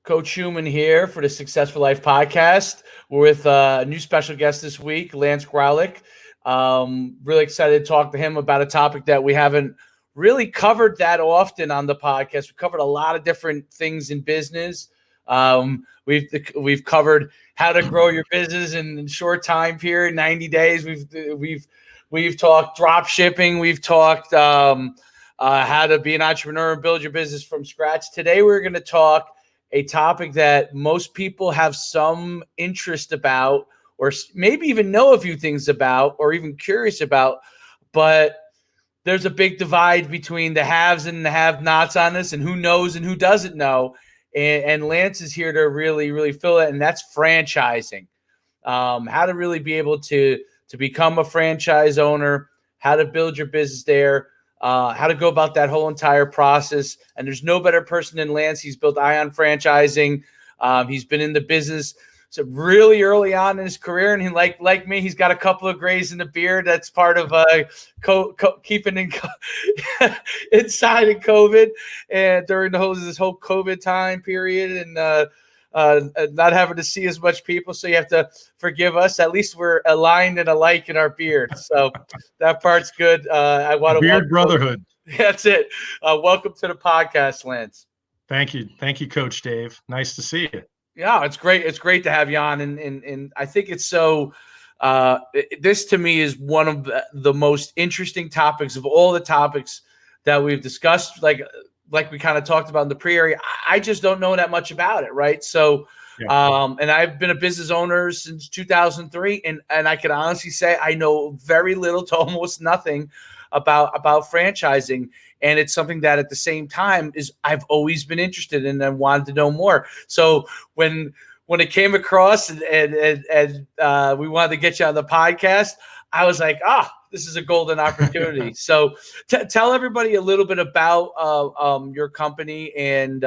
Coach Schuman here for the Successful Life podcast. We're with a new special guest this week, Lance Graulich. Really excited to talk to him about a topic that we haven't really covered that often on the podcast. We covered a lot of different things in business. We've covered how to grow your business in short time period, 90 days. We've talked drop shipping. We've talked how to be an entrepreneur and build your business from scratch. Today, we're going to talk a topic that most people have some interest about, or maybe even know a few things about, or even curious about, but there's a big divide between the haves and the have-nots on this, and who knows and who doesn't know. And Lance is here to really, really fill it, and that's franchising. How to really be able to become a franchise owner, how to build your business there, how to go about that whole entire process. And there's no better person than Lance. He's built Ion Franchising. He's been in the business really early on in his career. And he, like me, he's got a couple of grays in the beard. That's part of keeping inside of COVID and during this whole COVID time period. And not having to see as much people, so you have to forgive us. At least we're aligned and alike in our beard, so that part's good. I want to beard brotherhood. That's it. Welcome to the podcast, Lance. Thank you, Coach Dave. Nice to see you. Yeah, it's great. It's great to have you on, and I think it's so. This to me is one of the most interesting topics of all the topics that we've discussed. Like we kind of talked about in the pre-area, I just don't know that much about it, right? So, and I've been a business owner since 2003, and I can honestly say I know very little to almost nothing about franchising, and it's something that at the same time I've always been interested in and wanted to know more. So when it came across and we wanted to get you on the podcast, I was like, this is a golden opportunity. So tell everybody a little bit about your company and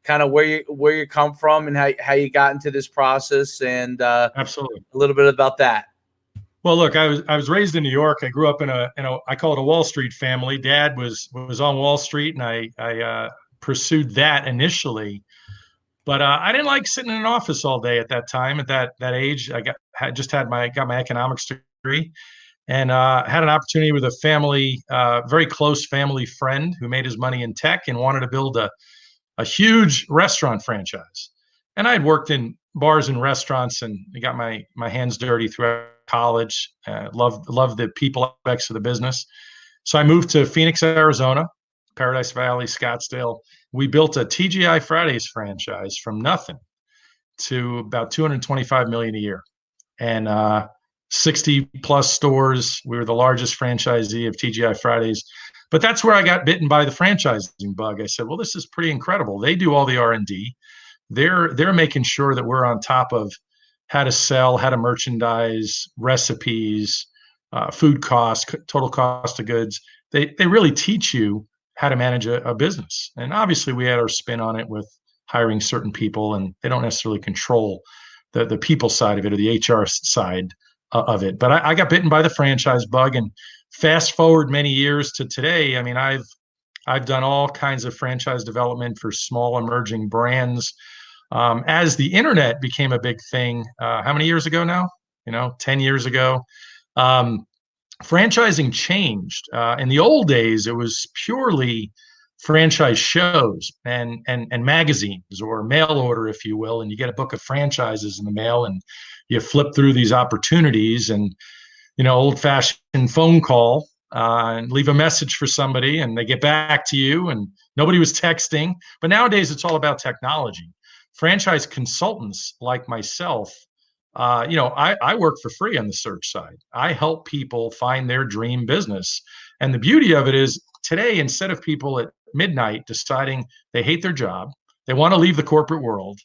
kind of where you come from and how you got into this process, and absolutely a little bit about that. Well, look, I was raised in New York. I grew up in a I call it a Wall Street family. Dad was on Wall Street, and I pursued that initially. But I didn't like sitting in an office all day at that time. At that age, I got my economics degree. And had an opportunity with a family, very close family friend who made his money in tech and wanted to build a huge restaurant franchise. And I had worked in bars and restaurants and got my hands dirty throughout college. Loved the people aspects of the business. So I moved to Phoenix, Arizona, Paradise Valley, Scottsdale. We built a TGI Fridays franchise from nothing to about $225 million a year. And 60 plus stores. We were the largest franchisee of TGI Fridays, but that's where I got bitten by the franchising bug. I said, well, this is pretty incredible. They do all the R&D. They're making sure that we're on top of how to sell, how to merchandise, recipes, food costs, total cost of goods. They really teach you how to manage a business. And obviously we had our spin on it with hiring certain people, and they don't necessarily control the people side of it or the HR side of it. But I got bitten by the franchise bug, and fast forward many years to today. I mean, I've done all kinds of franchise development for small emerging brands. As the internet became a big thing, how many years ago now? 10 years ago, franchising changed. In the old days, it was purely franchise shows and magazines, or mail order, if you will, and you get a book of franchises in the mail, and you flip through these opportunities, and old-fashioned phone call and leave a message for somebody, and they get back to you, and nobody was texting. But nowadays, it's all about technology. Franchise consultants like myself, I work for free on the search side. I help people find their dream business, and the beauty of it is today, instead of people at midnight deciding they hate their job, they want to leave the corporate world,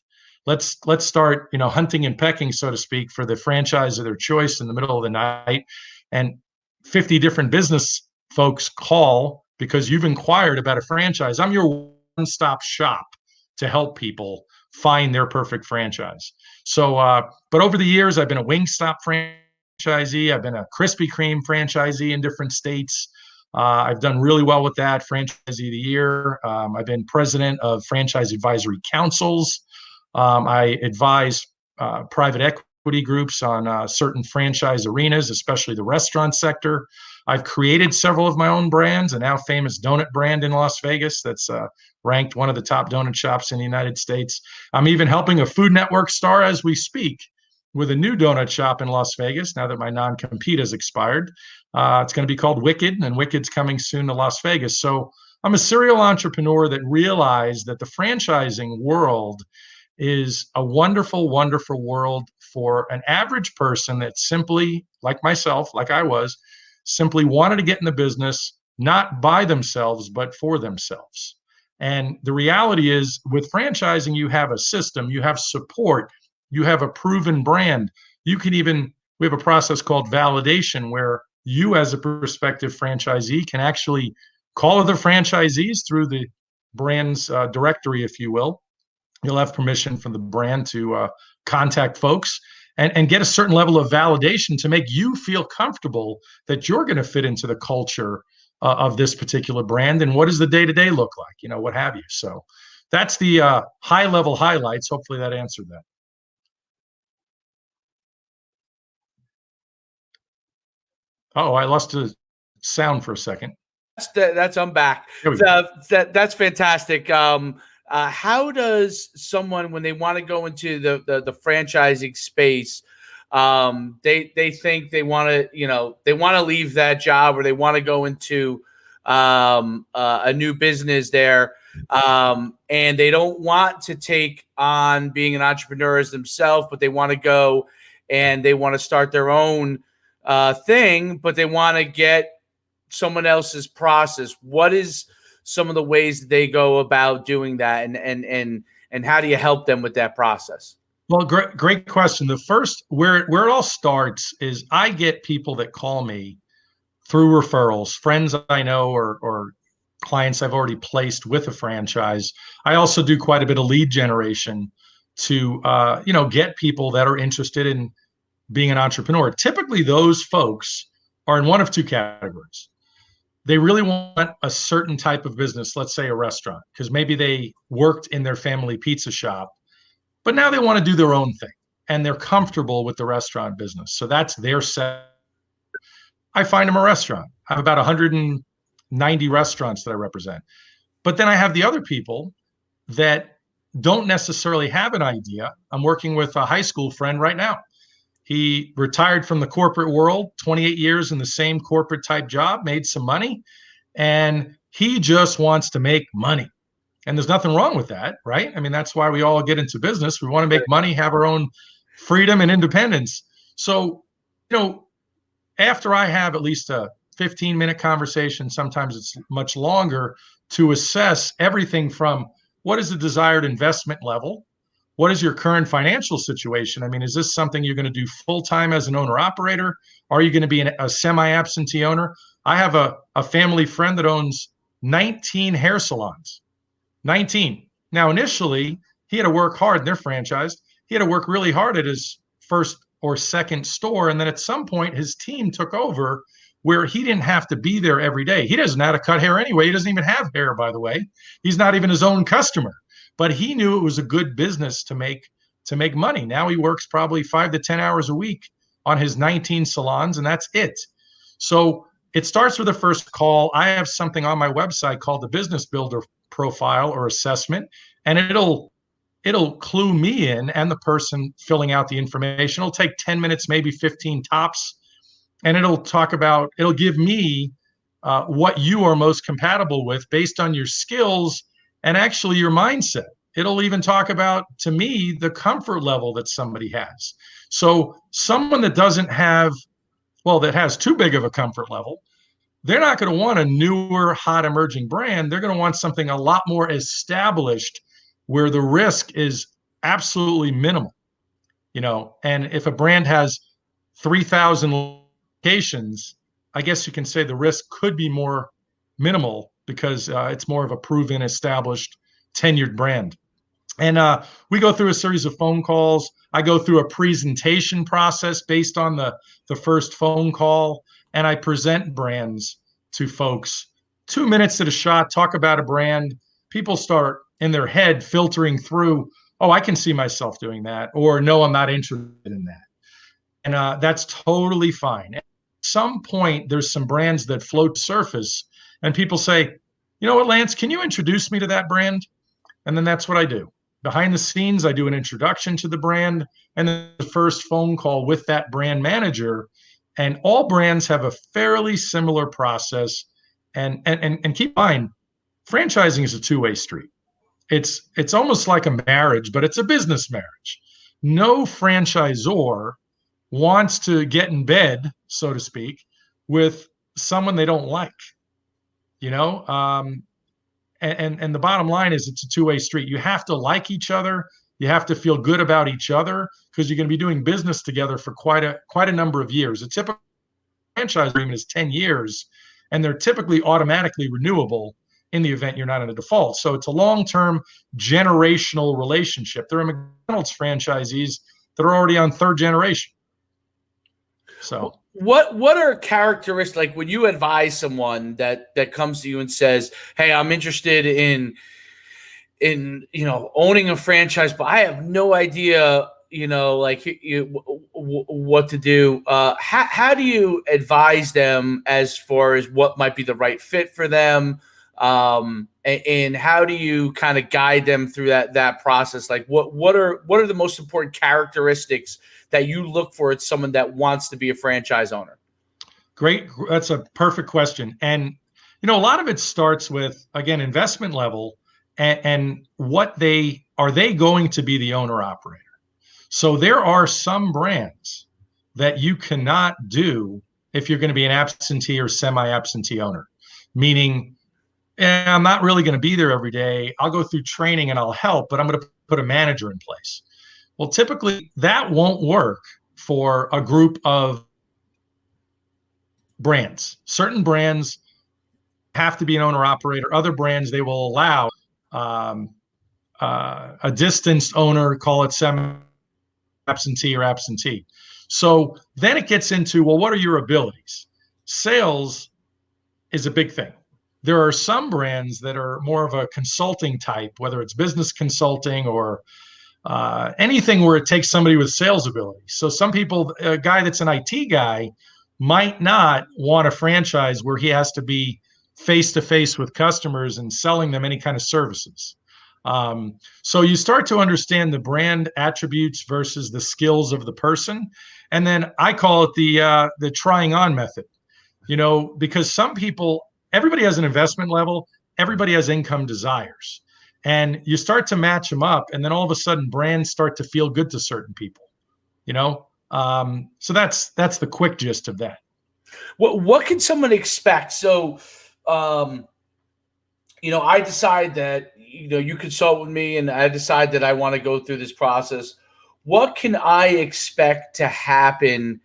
let's start hunting and pecking, so to speak, for the franchise of their choice in the middle of the night. And 50 different business folks call because you've inquired about a franchise. I'm your one-stop shop to help people find their perfect franchise. So but over the years, I've been a Wingstop franchisee, I've been a Krispy Kreme franchisee in different states. I've done really well with that, franchisee of the year. I've been president of franchise advisory councils I advise private equity groups on certain franchise arenas, especially the restaurant sector. I've created several of my own brands, a now famous donut brand in Las Vegas that's ranked one of the top donut shops in the United States. I'm even helping a Food Network star as we speak with a new donut shop in Las Vegas now that my non-compete has expired. It's going to be called Wicked, and Wicked's coming soon to Las Vegas. So I'm a serial entrepreneur that realized that the franchising world is a wonderful, wonderful world for an average person that simply, like myself, like I was, simply wanted to get in the business, not by themselves, but for themselves. And the reality is, with franchising, you have a system, you have support, you have a proven brand. You can even, we have a process called validation where you, as a prospective franchisee, can actually call other franchisees through the brand's directory, if you will. You'll have permission from the brand to contact folks and get a certain level of validation to make you feel comfortable that you're going to fit into the culture of this particular brand. And what does the day-to-day look like? You know, what have you. So that's the high-level highlights. Hopefully that answered that. Oh, I lost the sound for a second. That's I'm back. That's fantastic. How does someone, when they want to go into the franchising space, they think they want to, they want to leave that job or they want to go into a new business there, and they don't want to take on being an entrepreneur as themselves, but they want to go and they want to start their own thing, but they want to get someone else's process. What is some of the ways that they go about doing that, and how do you help them with that process? Well, great question. The first, where it all starts is I get people that call me through referrals, friends I know or clients I've already placed with a franchise. I also do quite a bit of lead generation to get people that are interested in being an entrepreneur. Typically, those folks are in one of two categories. They really want a certain type of business, let's say a restaurant, because maybe they worked in their family pizza shop, but now they want to do their own thing and they're comfortable with the restaurant business. So that's their set. I find them a restaurant. I have about 190 restaurants that I represent. But then I have the other people that don't necessarily have an idea. I'm working with a high school friend right now. He retired from the corporate world, 28 years in the same corporate type job, made some money, and he just wants to make money. And there's nothing wrong with that, right? I mean, that's why we all get into business. We want to make money, have our own freedom and independence. So, after I have at least a 15-minute conversation, sometimes it's much longer, to assess everything from what is the desired investment level? What is your current financial situation? I mean, is this something you're going to do full-time as an owner-operator? Are you going to be a semi-absentee owner? I have a family friend that owns 19 hair salons. 19. Now, initially, he had to work hard, and they're franchised. He had to work really hard at his first or second store. And then at some point, his team took over where he didn't have to be there every day. He doesn't know how to cut hair anyway. He doesn't even have hair, by the way. He's not even his own customer. But he knew it was a good business to make money. Now he works probably 5 to 10 hours a week on his 19 salons, and that's it. So it starts with a first call. I have something on my website called the Business Builder Profile or Assessment, and it'll clue me in and the person filling out the information. It'll take 10 minutes, maybe 15 tops, and it'll give me what you are most compatible with based on your skills and actually your mindset. It'll even talk about, to me, the comfort level that somebody has. So someone that that has too big of a comfort level, they're not going to want a newer, hot emerging brand. They're going to want something a lot more established where the risk is absolutely minimal. And if a brand has 3,000 locations, I guess you can say the risk could be more minimal because it's more of a proven, established, tenured brand. And we go through a series of phone calls. I go through a presentation process based on the first phone call, and I present brands to folks. 2 minutes at a shot, talk about a brand. People start in their head filtering through, oh, I can see myself doing that, or no, I'm not interested in that. And that's totally fine. At some point, there's some brands that float surface, and people say, you know what, Lance, can you introduce me to that brand? And then that's what I do. Behind the scenes, I do an introduction to the brand and then the first phone call with that brand manager. And all brands have a fairly similar process. And keep in mind, franchising is a two-way street. It's almost like a marriage, but it's a business marriage. No franchisor wants to get in bed, so to speak, with someone they don't like. You know, and the bottom line is it's a two-way street. You have to like each other. You have to feel good about each other because you're going to be doing business together for quite a number of years. A typical franchise agreement is 10 years, and they're typically automatically renewable in the event you're not in a default. So it's a long-term generational relationship. There are McDonald's franchisees that are already on third generation. So what are characteristics, like when you advise someone that comes to you and says, hey, I'm interested in owning a franchise, but I have no idea like what to do. How do you advise them as far as what might be the right fit for them? And how do you kind of guide them through that process? Like what are the most important characteristics that you look for in someone that wants to be a franchise owner? Great. That's a perfect question. And, a lot of it starts with, again, investment level and what are they going to be the owner operator? So there are some brands that you cannot do if you're going to be an absentee or semi-absentee owner, meaning I'm not really going to be there every day. I'll go through training and I'll help, but I'm going to put a manager in place. Well, typically that won't work for a group of brands. Certain brands have to be an owner operator. Other brands, they will allow a distanced owner, call it semi-absentee or absentee. So then it gets into, well, what are your abilities? Sales is a big thing. There are some brands that are more of a consulting type, whether it's business consulting or anything where it takes somebody with sales ability. So some people, a guy that's an IT guy might not want a franchise where he has to be face-to-face with customers and selling them any kind of services. So you start to understand the brand attributes versus the skills of the person. And then I call it the trying on method, because some people, everybody has an investment level, everybody has income desires. And you start to match them up, and then all of a sudden brands start to feel good to certain people, so that's the quick gist of that. What can someone expect? So, I decide that, you consult with me and I decide that I want to go through this process. What can I expect to happen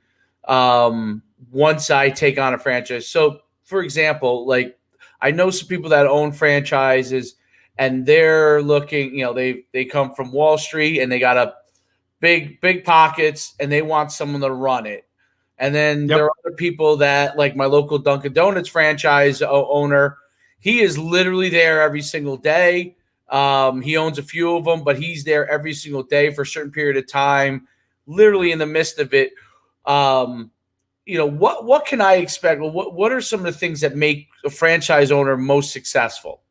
once I take on a franchise? So, for example, like I know some people that own franchises and they're looking, they come from Wall Street and they got a big pockets and they want someone to run it. And then there are other people that, like my local Dunkin' Donuts franchise owner, he is literally there every single day. He owns a few of them, but he's there every single day for a certain period of time, literally in the midst of it. What can I expect? What are some of the things that make a franchise owner most successful?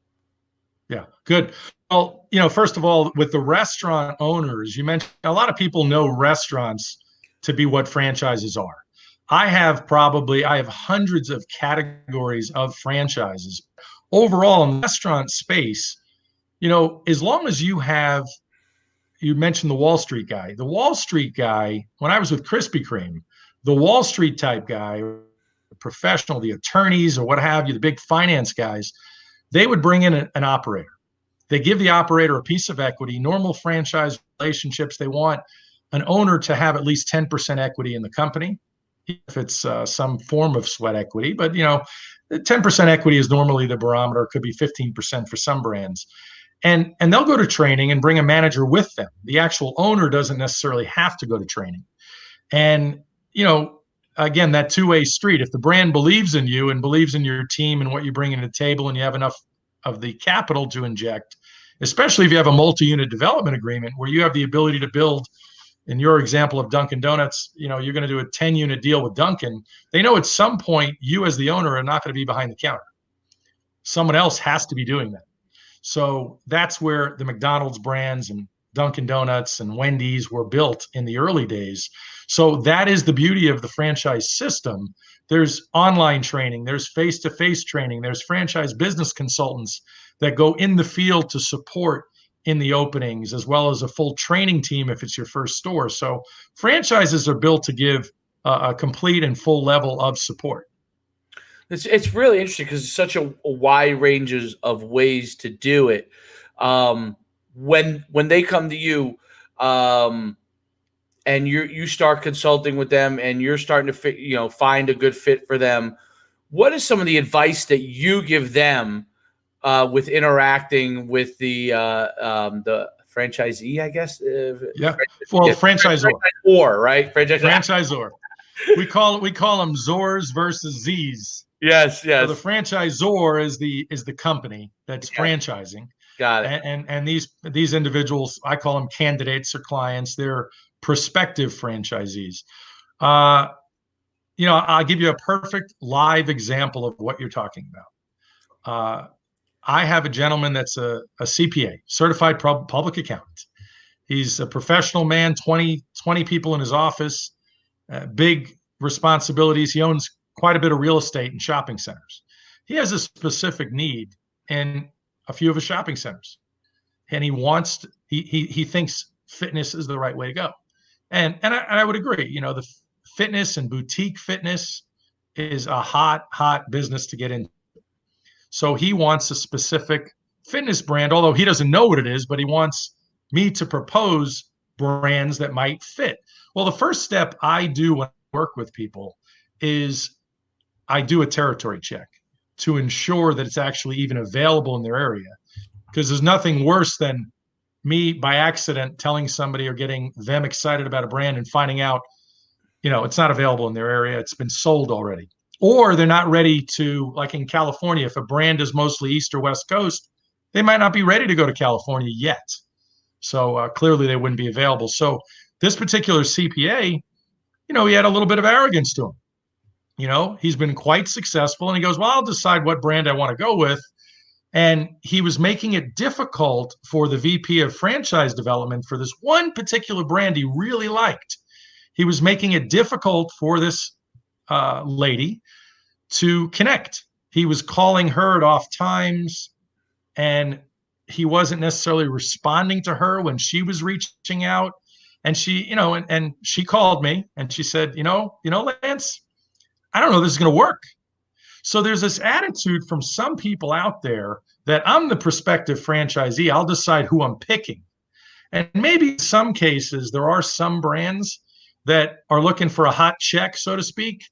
Yeah, good. Well, first of all, with the restaurant owners, you mentioned a lot of people know restaurants to be what franchises are. I have hundreds of categories of franchises. Overall, in the restaurant space, as long as you mentioned the Wall Street guy. The Wall Street guy, when I was with Krispy Kreme, the Wall Street type guy, the professional, the attorneys or what have you, the big finance guys, they would bring in an operator. They give the operator a piece of equity. Normal franchise relationships, they want an owner to have at least 10% equity in the company, if it's some form of sweat equity. But 10% equity is normally the barometer. It could be 15% for some brands. And they'll go to training and bring a manager with them. The actual owner doesn't necessarily have to go to training. And again, that two-way street. If the brand believes in you and believes in your team and what you bring to the table, and you have enough of the capital to inject, especially if you have a multi-unit development agreement where you have the ability to build. In your example of Dunkin' Donuts, you're going to do a 10-unit deal with Dunkin'. They know at some point you as the owner are not going to be behind the counter. Someone else has to be doing that. So that's where the McDonald's brands and Dunkin' Donuts and Wendy's were built in the early days. So that is the beauty of the franchise system. There's online training, there's face-to-face training, there's franchise business consultants that go in the field to support in the openings, as well as a full training team if it's your first store. So franchises are built to give a complete and full level of support. It's really interesting because it's such a wide range of ways to do it. When they come to you, and you start consulting with them, and you're starting to find a good fit for them, what is some of the advice that you give them with interacting with the franchisee, I guess? Franchisor. Franchisor, right? Franchisor. We call them Zors versus Z's. Yes. So the franchisor is the company that's franchising. Got it. And these individuals, I call them candidates or clients. They're prospective franchisees. I'll give you a perfect live example of what you're talking about. I have a gentleman that's a CPA, certified public accountant. He's a professional man, 20 people in his office, big responsibilities. He owns quite a bit of real estate and shopping centers. He has a specific need in a few of his shopping centers. And he thinks fitness is the right way to go. And I would agree, the fitness and boutique fitness is a hot business to get into. So he wants a specific fitness brand, although he doesn't know what it is, but he wants me to propose brands that might fit. Well, the first step I do when I work with people is I do a territory check to ensure that it's actually even available in their area. Because there's nothing worse than me by accident telling somebody or getting them excited about a brand and finding out, it's not available in their area. It's been sold already. Or they're not ready to, like in California, if a brand is mostly East or West Coast, they might not be ready to go to California yet. So clearly they wouldn't be available. So this particular CPA, he had a little bit of arrogance to him. He's been quite successful, and he goes, well, I'll decide what brand I want to go with. And he was making it difficult for the VP of franchise development for this one particular brand he really liked. He was making it difficult for this lady to connect. He was calling her at off times, and he wasn't necessarily responding to her when she was reaching out. And she, and she called me and she said, Lance, I don't know if this is going to work. So there's this attitude from some people out there that I'm the prospective franchisee. I'll decide who I'm picking. And maybe in some cases, there are some brands that are looking for a hot check, so to speak.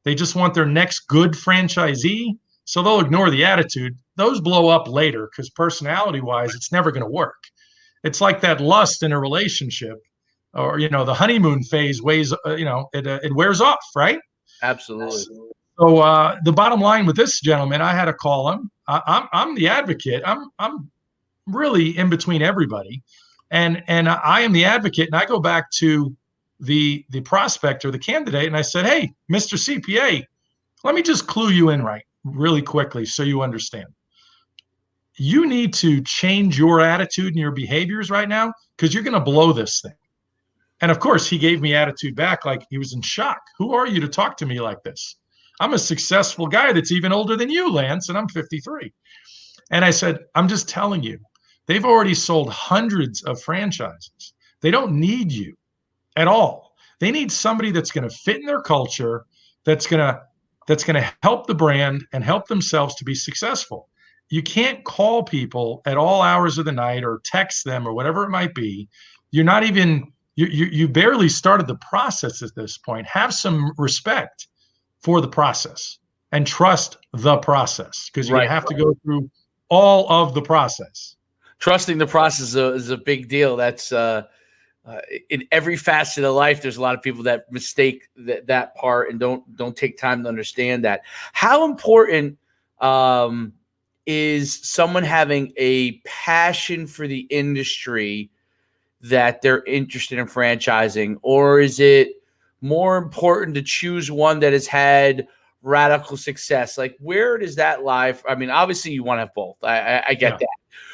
They just want their next good franchisee. So they'll ignore the attitude. Those blow up later because personality-wise, it's never going to work. It's like that lust in a relationship, or, the honeymoon phase it wears off, right? Absolutely. So the bottom line with this gentleman, I had to call him. I'm the advocate. I'm really in between everybody, and I am the advocate. And I go back to the prospect or the candidate, and I said, hey, Mr. CPA, let me just clue you in really quickly so you understand. You need to change your attitude and your behaviors right now because you're going to blow this thing. And of course, he gave me attitude back like he was in shock. Who are you to talk to me like this? I'm a successful guy that's even older than you, Lance, and I'm 53. And I said, I'm just telling you, they've already sold hundreds of franchises. They don't need you at all. They need somebody that's going to fit in their culture, that's going to help the brand and help themselves to be successful. You can't call people at all hours of the night or text them or whatever it might be. You're not even you barely started the process at this point. Have some respect for the process and trust the process because you're going to have to go through all of the process. Trusting the process is a big deal. That's in every facet of life. There's a lot of people that mistake that part and don't take time to understand that. How important is someone having a passion for the industry that they're interested in franchising, or is it more important to choose one that has had radical success? Like, where does that lie? I mean, obviously you want to have both. I get that,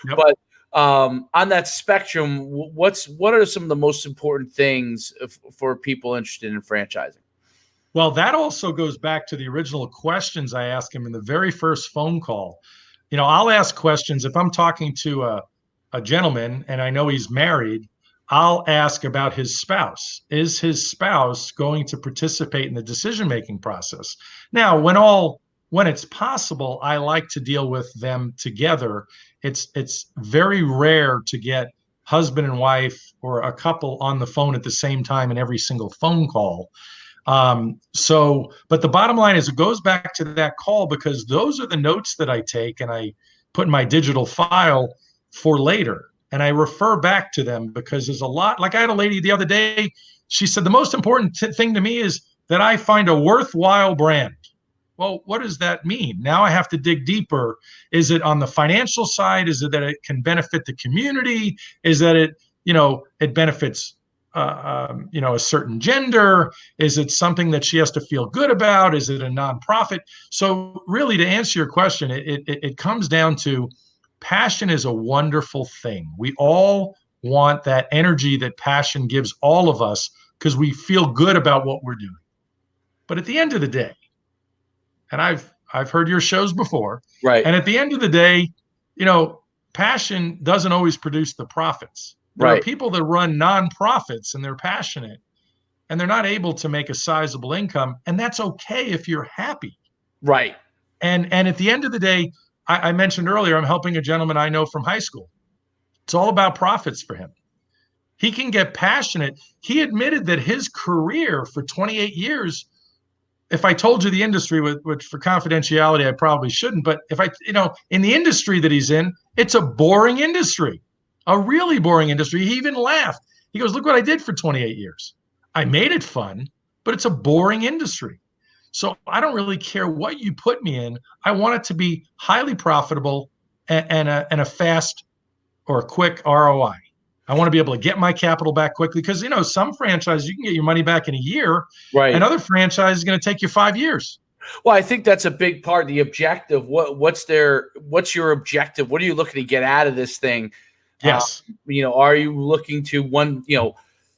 Yep. but on that spectrum, what are some of the most important things for people interested in franchising? Well, that also goes back to the original questions I asked him in the very first phone call. I'll ask questions if I'm talking to a gentleman and I know he's married. I'll ask about his spouse. Is his spouse going to participate in the decision-making process? Now, when it's possible, I like to deal with them together. It's very rare to get husband and wife or a couple on the phone at the same time in every single phone call. But the bottom line is it goes back to that call, because those are the notes that I take and I put in my digital file for later. And I refer back to them because there's a lot. Like, I had a lady the other day, she said, the most important thing to me is that I find a worthwhile brand. Well, what does that mean? Now I have to dig deeper. Is it on the financial side? Is it that it can benefit the community? Is that it benefits a certain gender? Is it something that she has to feel good about? Is it a nonprofit? So really, to answer your question, it comes down to passion is a wonderful thing. We all want that energy that passion gives all of us because we feel good about what we're doing. But at the end of the day, and I've heard your shows before, Right. and at the end of the day, passion doesn't always produce the profits. There are people that run nonprofits and they're passionate and they're not able to make a sizable income. And that's okay if you're happy. Right. And at the end of the day, I mentioned earlier, I'm helping a gentleman I know from high school. It's all about profits for him. He can get passionate. He admitted that his career for 28 years, if I told you the industry, which for confidentiality, I probably shouldn't, but if in the industry that he's in, it's a boring industry. A really boring industry. He even laughed. He goes, look what I did for 28 years. I made it fun, but it's a boring industry. So I don't really care what you put me in. I want it to be highly profitable and a fast or a quick ROI. I want to be able to get my capital back quickly because, some franchises, you can get your money back in a year. Right. And other franchises is going to take you 5 years. Well, I think that's a big part of the objective. What's your objective? What are you looking to get out of this thing? Yes. Are you looking to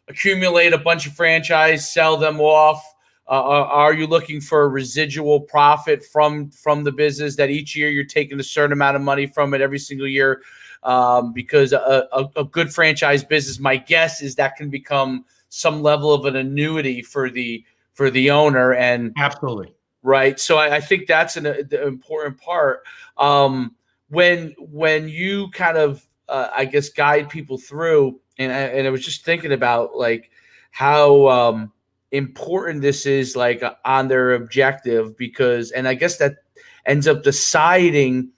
accumulate a bunch of franchise, sell them off? Are you looking for a residual profit from the business that each year you're taking a certain amount of money from it every single year? Because a good franchise business, my guess is that can become some level of an annuity for the owner. And absolutely. Right. So I think that's the important part. When you kind of, I guess, guide people through, and I was just thinking about like how important this is, like on their objective, because, and I guess that ends up deciding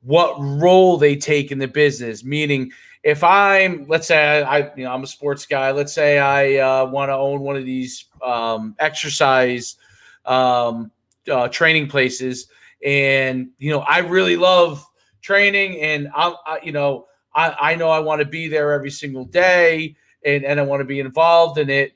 what role they take in the business. Meaning, if let's say I'm a sports guy. Let's say I want to own one of these exercise training places, and I really love training, and I know I want to be there every single day, and I want to be involved in it,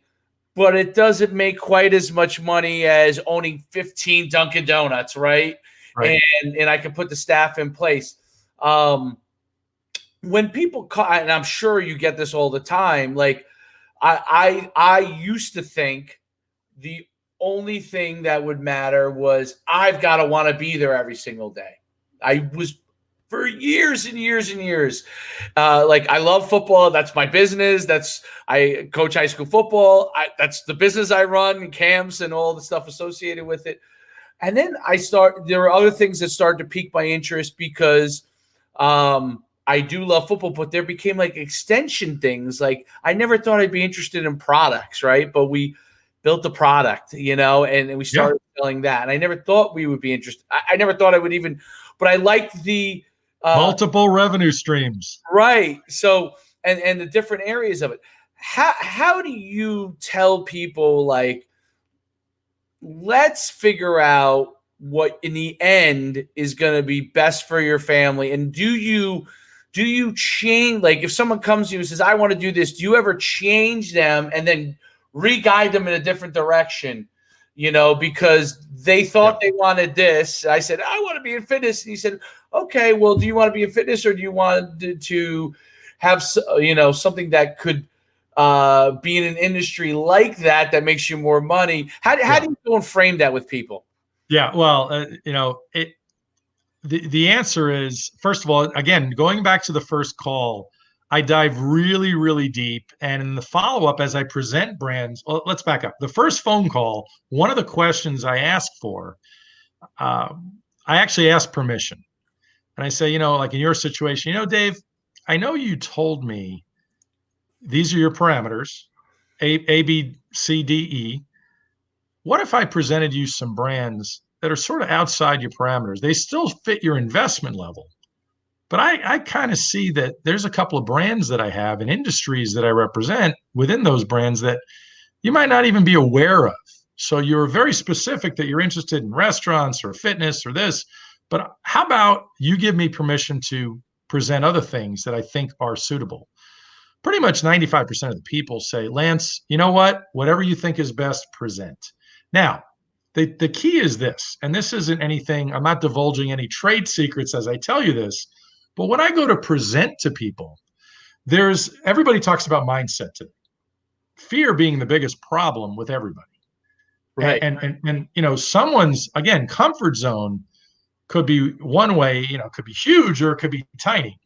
but it doesn't make quite as much money as owning 15 Dunkin' Donuts, right? And I can put the staff in place. When people call, and I'm sure you get this all the time, like I used to think the only thing that would matter was I've got to want to be there every single day. I was for years and years and years. Like, I love football. That's my business. I coach high school football. That's the business I run, camps and all the stuff associated with it. And then there were other things that started to pique my interest because I do love football, but there became like extension things. Like, I never thought I'd be interested in products, right? But we built the product, and we started selling that. And I never thought we would be interested. I never thought I would even, but I liked the multiple revenue streams. Right. So, and the different areas of it. How do you tell people, like, let's figure out what in the end is going to be best for your family? And do you change, like if someone comes to you and says, I want to do this, do you ever change them and then re-guide them in a different direction? Because they thought they wanted this. I said, I want to be in fitness. And he said, okay, well, do you want to be in fitness, or do you want to have, something that could be in an industry like that makes you more money? How do you go and frame that with people? Yeah, well, the answer is, first of all, again, going back to the first call, I dive really, really deep. And in the follow-up, as I present brands, well, let's back up. The first phone call, one of the questions I ask for, I actually ask permission. And I say, like in your situation, Dave, I know you told me these are your parameters, A, B, C, D, E. What if I presented you some brands that are sort of outside your parameters? They still fit your investment level. But I kind of see that there's a couple of brands that I have and industries that I represent within those brands that you might not even be aware of. So you're very specific that you're interested in restaurants or fitness or this. But how about you give me permission to present other things that I think are suitable? Pretty much 95% of the people say, Lance, you know what? Whatever you think is best, present. Now, the key is this, and this isn't anything, I'm not divulging any trade secrets as I tell you this, but when I go to present to people, everybody talks about mindset today. Fear being the biggest problem with everybody. Right. And someone's, again, comfort zone could be one way, it could be huge or it could be tiny.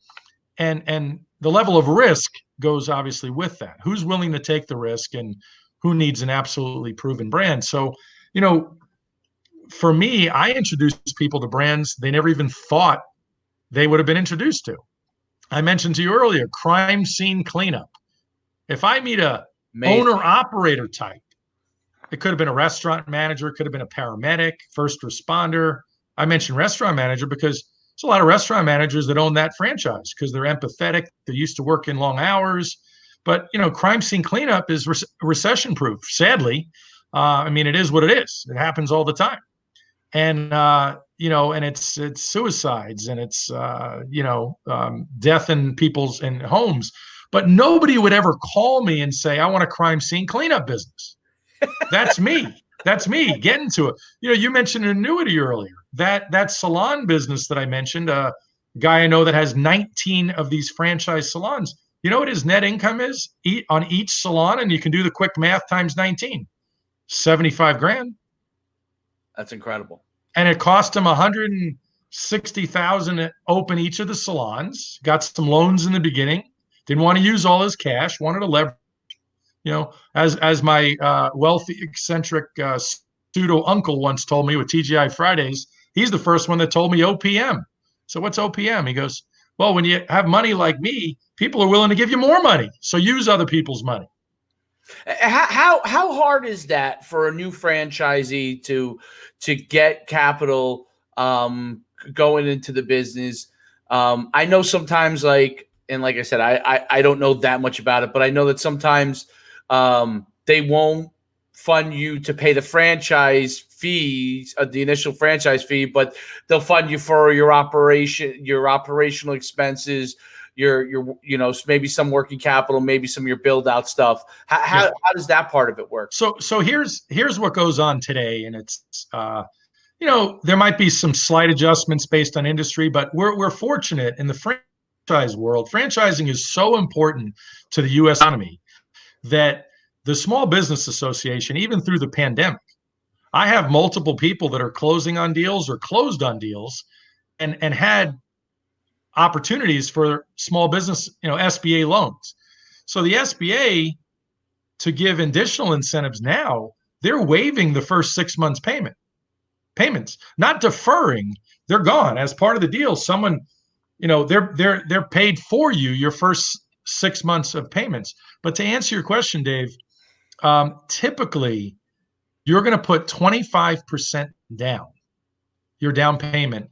And the level of risk goes obviously with that. Who's willing to take the risk and who needs an absolutely proven brand? So, for me, I introduce people to brands they never even thought they would have been introduced to. I mentioned to you earlier, crime scene cleanup. If I meet a owner-operator type, it could have been a restaurant manager, it could have been a paramedic, first responder. I mentioned restaurant manager because there's a lot of restaurant managers that own that franchise because they're empathetic, they're used to working long hours. But, crime scene cleanup is recession-proof, sadly. It is what it is. It happens all the time. And, and it's suicides and it's, death in people's in homes. But nobody would ever call me and say, I want a crime scene cleanup business. That's me. That's me getting to it. You mentioned annuity earlier. That salon business that I mentioned, a guy I know that has 19 of these franchise salons. You know what his net income is on each salon? And you can do the quick math times 19, 75 grand. That's incredible. And it cost him $160,000 to open each of the salons. Got some loans in the beginning. Didn't want to use all his cash. Wanted to leverage. As my wealthy, eccentric pseudo uncle once told me with TGI Fridays, he's the first one that told me OPM. So what's OPM? He goes, well, when you have money like me, people are willing to give you more money. So use other people's money. How hard is that for a new franchisee to get capital going into the business? I know sometimes like I said, I don't know that much about it, but I know that sometimes they won't fund you to pay the franchise fees, the initial franchise fee, but they'll fund you for your operational expenses, your maybe some working capital, maybe some of your build out stuff. How does that part of it work? So here's what goes on today, and it's there might be some slight adjustments based on industry, but we're fortunate in the franchise world. Franchising is so important to the U.S. economy that the Small Business Association, even through the pandemic, I have multiple people that are closing on deals or closed on deals and had opportunities for small business, SBA loans. So the SBA, to give additional incentives now, they're waiving the first 6 months payments, not deferring. They're gone as part of the deal. Someone, they're paid for your first 6 months of payments. But to answer your question, Dave, typically you're going to put 25% down, your down payment.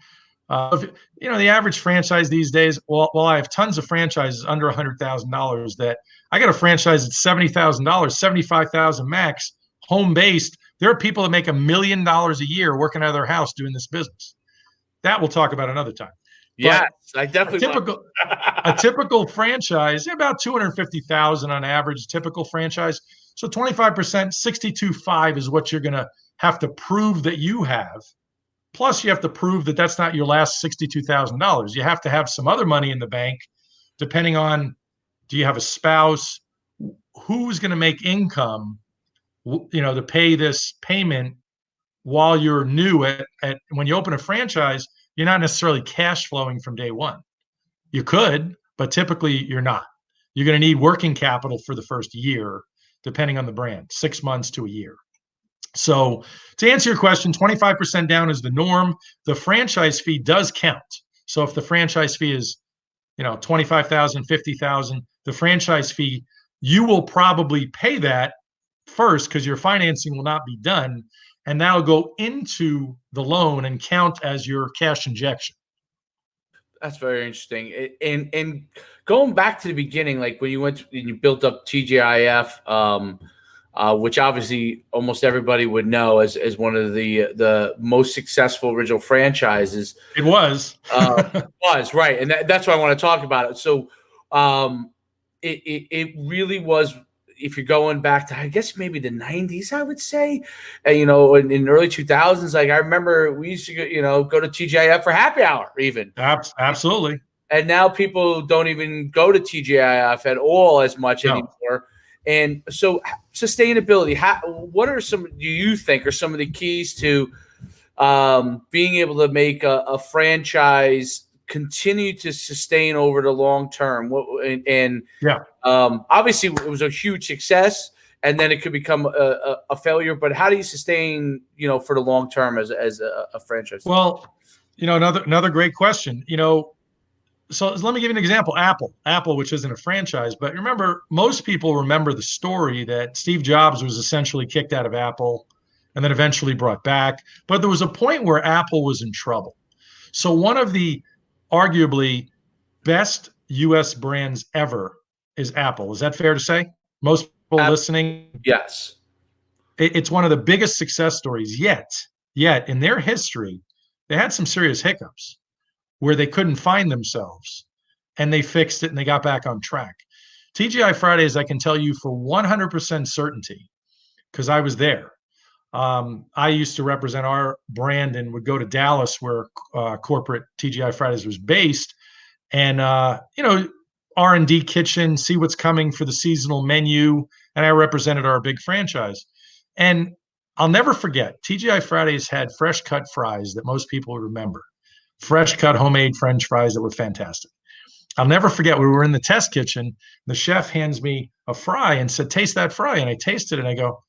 The average franchise these days, well, I have tons of franchises under $100,000 that I got a franchise at $70,000, $75,000 max, home based, There are people that make $1 million a year working out of their house doing this business. That we'll talk about another time. Yes, But I definitely a typical franchise, about 250,000 on average, typical franchise. So 25%, 62.5 is what you're going to have to prove that you have. Plus, you have to prove that that's not your last $62,000. You have to have some other money in the bank, depending on, do you have a spouse? Who's going to make income, to pay this payment while you're new at when you open a franchise, you're not necessarily cash flowing from day one. You could, but typically you're not. You're going to need working capital for the first year, depending on the brand, 6 months to a year. So to answer your question, 25% down is the norm. The franchise fee does count. So if the franchise fee is, 25,000, 50,000, the franchise fee, you will probably pay that first because your financing will not be done. And that'll go into the loan and count as your cash injection. That's very interesting. And going back to the beginning, like when you went and you built up TGIF, which obviously almost everybody would know as one of the most successful original franchises. It was. Was right, and that's why I want to talk about it. So, it really was. If you're going back to, I guess maybe the 90s, I would say, in the early 2000s, like I remember we used to go to TGIF for happy hour even. Absolutely. And now people don't even go to TGIF at all as much anymore. And so sustainability, what are do you think are some of the keys to being able to make a franchise continue to sustain over the long term? Obviously it was a huge success and then it could become a failure, but how do you sustain, for the long term as a franchise? Well, another great question. So let me give you an example. Apple, which isn't a franchise, but remember, most people remember the story that Steve Jobs was essentially kicked out of Apple and then eventually brought back. But there was a point where Apple was in trouble. So one of the arguably best US brands ever is Apple. Is that fair to say? Most people listening? Yes. It's one of the biggest success stories yet in their history. They had some serious hiccups where they couldn't find themselves, and they fixed it and they got back on track. TGI Fridays, I can tell you for 100% certainty, because I was there. I used to represent our brand and would go to Dallas where corporate TGI Fridays was based, and R&D kitchen, see what's coming for the seasonal menu, and I represented our big franchise. And I'll never forget, TGI Fridays had fresh cut fries that most people remember. Fresh cut homemade French fries that were fantastic. I'll never forget, we were in the test kitchen. The chef hands me a fry and said, "Taste that fry." And I tasted it and I go,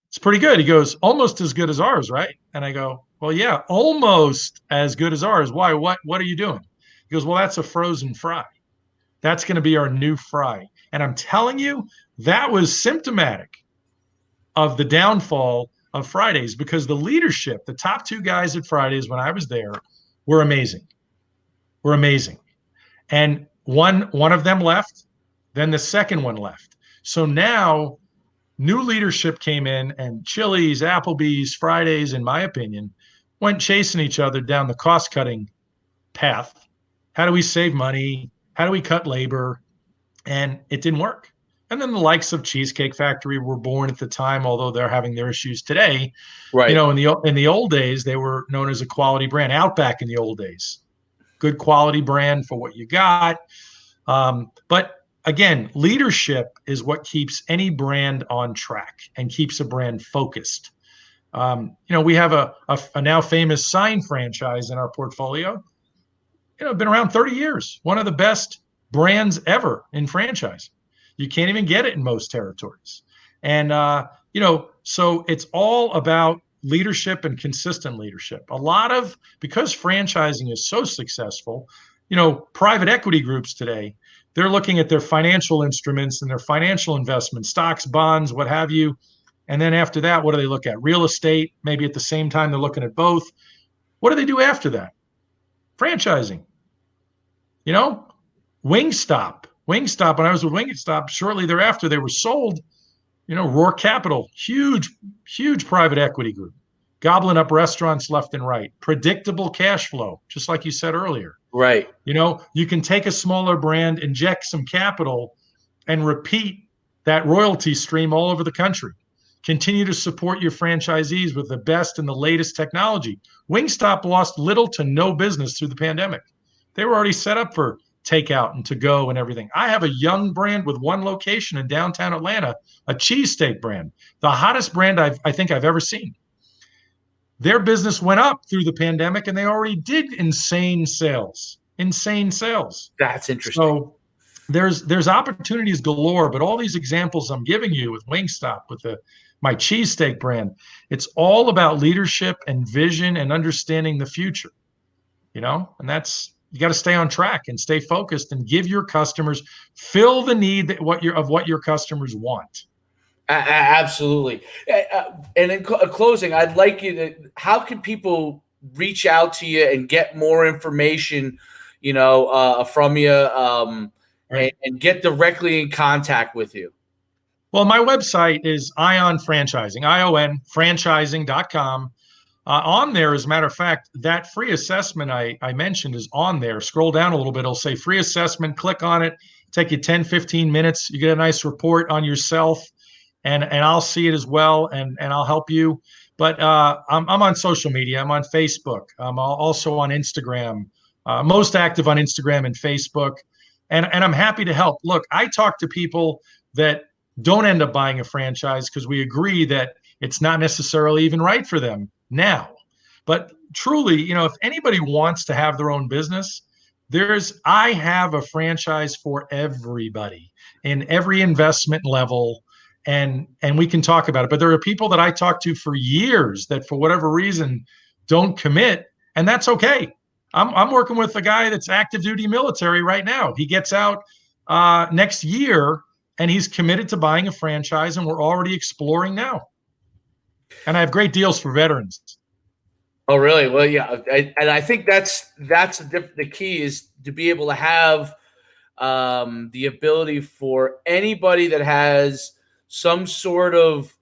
"It's pretty good." He goes, "Almost as good as ours, right?" And I go, "Well, yeah, almost as good as ours. Why? What are you doing?" He goes, "Well, that's a frozen fry. That's going to be our new fry." And I'm telling you, that was symptomatic of the downfall of Fridays, because the leadership, the top two guys at Fridays when I was there, were amazing. And one of them left, then the second one left. So now new leadership came in, and Chili's, Applebee's, Fridays, in my opinion, went chasing each other down the cost-cutting path. How do we save money? How do we cut labor? And it didn't work. And then the likes of Cheesecake Factory were born at the time, although they're having their issues today. Right. In the old days, they were known as a quality brand. Outback in the old days, good quality brand for what you got. But again, leadership is what keeps any brand on track and keeps a brand focused. We have a now famous sign franchise in our portfolio. Been around 30 years, one of the best brands ever in franchise. You can't even get it in most territories. And, so it's all about leadership and consistent leadership. Because franchising is so successful, private equity groups today, they're looking at their financial instruments and their financial investments, stocks, bonds, what have you. And then after that, what do they look at? Real estate, maybe at the same time they're looking at both. What do they do after that? Franchising. Wingstop. When I was with Wingstop, shortly thereafter, they were sold. Roar Capital, huge private equity group, gobbling up restaurants left and right, predictable cash flow, just like you said earlier. Right. You can take a smaller brand, inject some capital, and repeat that royalty stream all over the country. Continue to support your franchisees with the best and the latest technology. Wingstop lost little to no business through the pandemic. They were already set up for takeout and to go and everything. I have a young brand with one location in downtown Atlanta, a cheesesteak brand, the hottest brand I think I've ever seen. Their business went up through the pandemic, and they already did insane sales. That's interesting. So there's opportunities galore, but all these examples I'm giving you with Wingstop, with my cheesesteak brand, it's all about leadership and vision and understanding the future, and that's, you got to stay on track and stay focused and give your customers, fill the need of what your customers want. Absolutely. And in closing, I'd like you to, how can people reach out to you and get more information, from you, Right. and get directly in contact with you? Well, my website is Ion Franchising, ionfranchising.com. On there, as a matter of fact, that free assessment I mentioned is on there. Scroll down a little bit. It'll say free assessment. Click on it. Take you 10, 15 minutes. You get a nice report on yourself, and I'll see it as well, and I'll help you. But I'm on social media. I'm on Facebook. I'm also on Instagram. Most active on Instagram and Facebook. And I'm happy to help. Look, I talk to people that don't end up buying a franchise because we agree that it's not necessarily even right for them now. But truly, if anybody wants to have their own business, I have a franchise for everybody in every investment level, and we can talk about it. But there are people that I talk to for years that for whatever reason don't commit, and that's okay. I'm working with a guy that's active duty military right now. He gets out next year, and he's committed to buying a franchise, and we're already exploring now. And I have great deals for veterans. Oh, really? Well, yeah. And I think that's the key is to be able to have the ability for anybody that has some sort of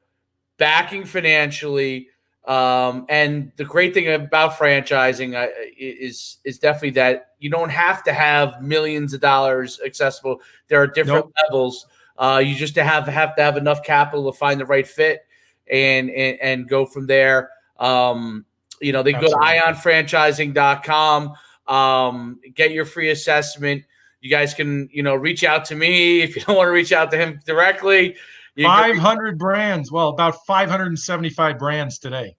backing financially. And the great thing about franchising is definitely that you don't have to have millions of dollars accessible. There are different levels. You just have to have enough capital to find the right fit and go from there. They go to ionfranchising.com, get your free assessment. You guys can, reach out to me if you don't want to reach out to him directly. 500 brands. Well, about 575 brands today.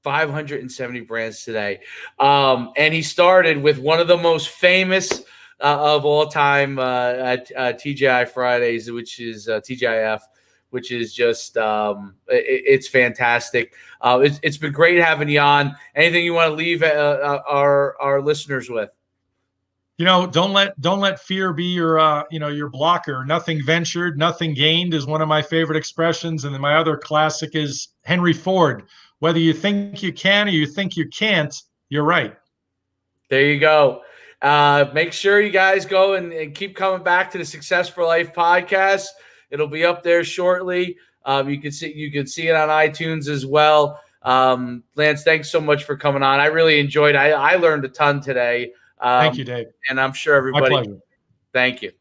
570 brands today. And he started with one of the most famous of all time at TGI Fridays, which is TGIF, which is just it's fantastic. It's been great having you on. Anything you want to leave our listeners with? Don't let fear be your blocker. Nothing ventured, nothing gained is one of my favorite expressions. And then my other classic is Henry Ford. Whether you think you can or you think you can't, you're right. There you go. Make sure you guys go and keep coming back to the Success for Life podcast. It'll be up there shortly. You can see it on iTunes as well. Lance, thanks so much for coming on. I really enjoyed it. I learned a ton today. Thank you, Dave. And I'm sure everybody. My pleasure. Thank you.